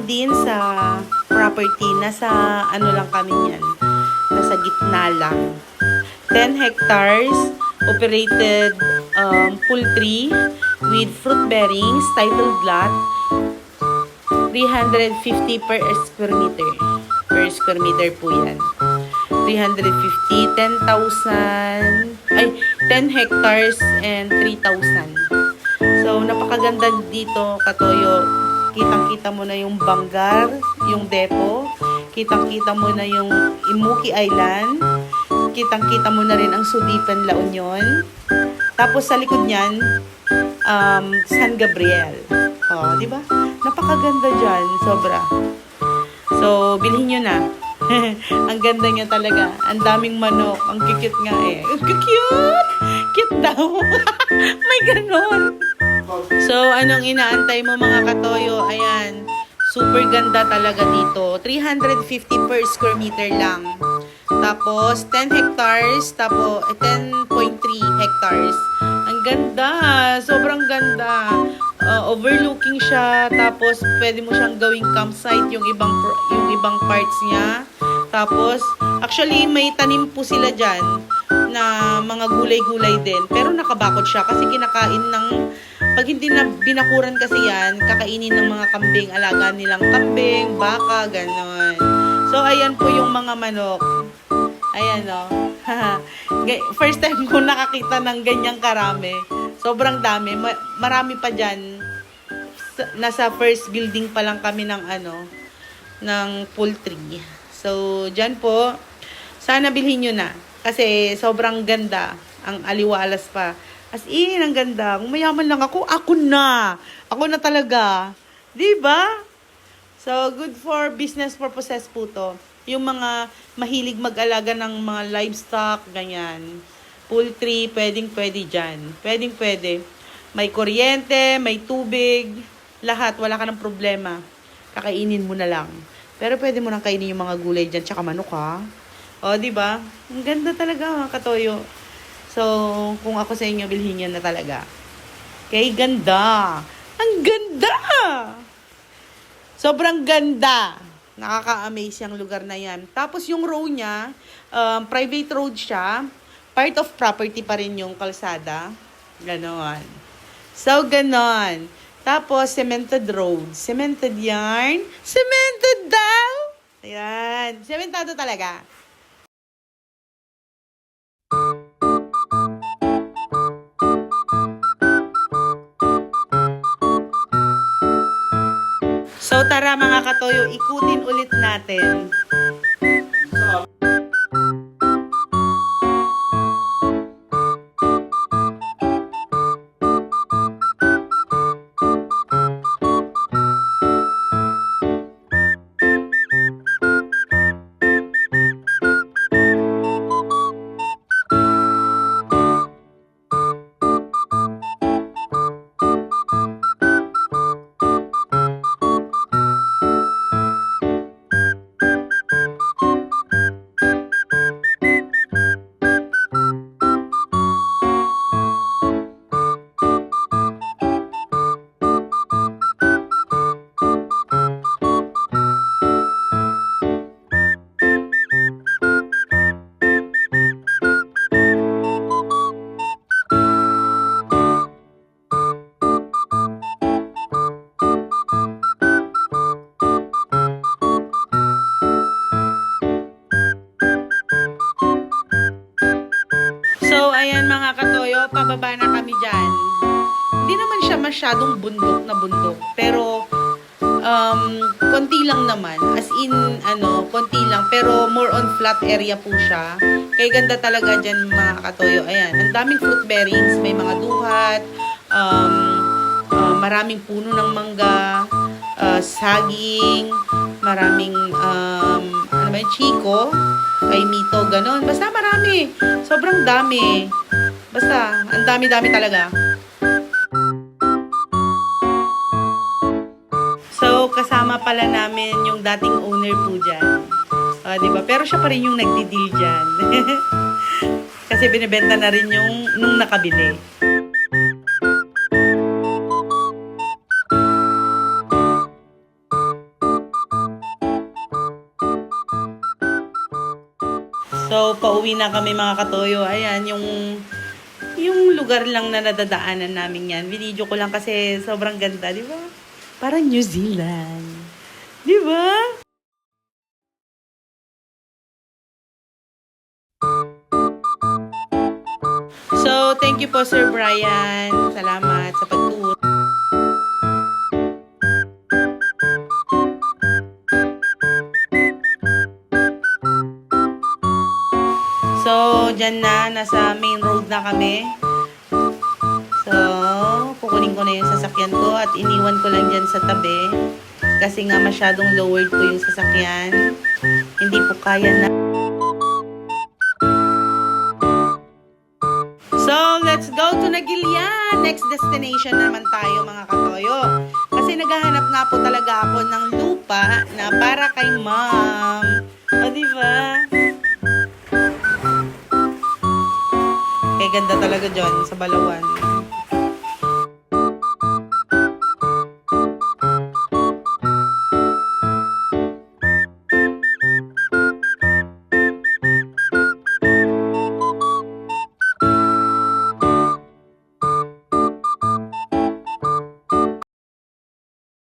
din sa property. Nasa ano lang kami yan. Nasa gitna lang. 10 hectares, operated poultry with fruit bearings, titled lot, 350 per square meter. Per square meter po yan. 350, 10 hectares and 3,000. So, napakaganda dito, Katoyo. Kitang-kita mo na yung Bangar, yung depo. Kitang-kita mo na yung Imuki Island. Kitang-kita mo na rin ang Sudipan, La Union. Tapos sa likod niyan, San Gabriel. Oh, di ba? Napakaganda dyan, sobra. So, bilhin nyo na. Ang ganda niya talaga. Ang daming manok. Ang cute nga eh. Cute! Cute daw. May ganon. So, anong inaantay mo mga Katoyo? Ayan. Super ganda talaga dito. 350 per square meter lang. Tapos, 10 hectares. Tapos, 10.3 hectares. Ang ganda. Sobrang ganda. Overlooking siya. Tapos, pwede mo siyang gawing campsite yung ibang parts niya. Tapos, actually, may tanim po sila dyan na mga gulay-gulay din. Pero nakabakod siya kasi kinakain ng, pag hindi na binakuran kasi yan, kakainin ng mga kambing, alaga nilang kambing, baka, ganon. So, ayan po yung mga manok. Ayan, o. First time ko nakakita ng ganyang karami. Sobrang dami. Marami pa dyan. Nasa first building pa lang kami ng ng poultry. So, dyan po, sana bilhin nyo na. Kasi sobrang ganda. Ang aliwalas pa. As in, ang ganda. Kung mayaman lang ako na. Ako na talaga. Diba? So, good for business purposes po to. Yung mga mahilig mag-alaga ng mga livestock, ganyan. Poultry, pwedeng-pwede dyan. Pwedeng-pwede. May kuryente, may tubig, lahat. Wala ka ng problema. Kakainin mo na lang. Pero pwede mo nang kainin yung mga gulay dyan, tsaka manok ha. O, diba? Ang ganda talaga, Katoyo. So, kung ako sa inyo, bilhin nyo na talaga. Okay, ganda. Ang ganda! Sobrang ganda. Nakaka-amaze yung lugar na yan. Tapos yung row niya, private road siya. Part of property pa rin yung kalsada. Ganon. So, ganon. Tapos, cemented road. Cemented yarn. Cemented daw! Ayan. Cementado talaga. So, tara mga Katoyo, ikutin ulit natin. So, ayan mga Katoyo, pababa na kami dyan. Hindi naman siya masyadong bundok na bundok. Pero, konti lang naman. As in, konti lang. Pero, more on flat area po siya. Kaya ganda talaga dyan mga Katoyo. Ayan, ang daming fruit bearings. May mga duhat. Maraming puno ng mangga. Saging. Maraming, chiko. Kay Mito, ganon. Basta marami. Sobrang dami. Basta, ang dami-dami talaga. So, kasama pala namin yung dating owner po dyan. Diba? Pero siya pa rin yung nagdi-deal dyan. Kasi binibenta na rin yung nung nakabili. So, pauwi na kami mga katoyo. Ayan, yung lugar lang na nadadaanan namin yan. Video ko lang kasi sobrang ganda, di ba? Parang New Zealand. Di ba? So, thank you po Sir Brian. Salamat sa pagturo. So, dyan na, nasa main road na kami. So, kukunin ko na yung sasakyan ko at iniwan ko lang dyan sa tabi. Kasi nga masyadong lowered po yung sasakyan. Hindi po kaya na. So, let's go to Nagilian. Next destination naman tayo mga katoyo. Kasi naghahanap nga po talaga ako ng lupa na para kay ma'am. O, diba? Kaya ganda talaga dyan sa Balawan.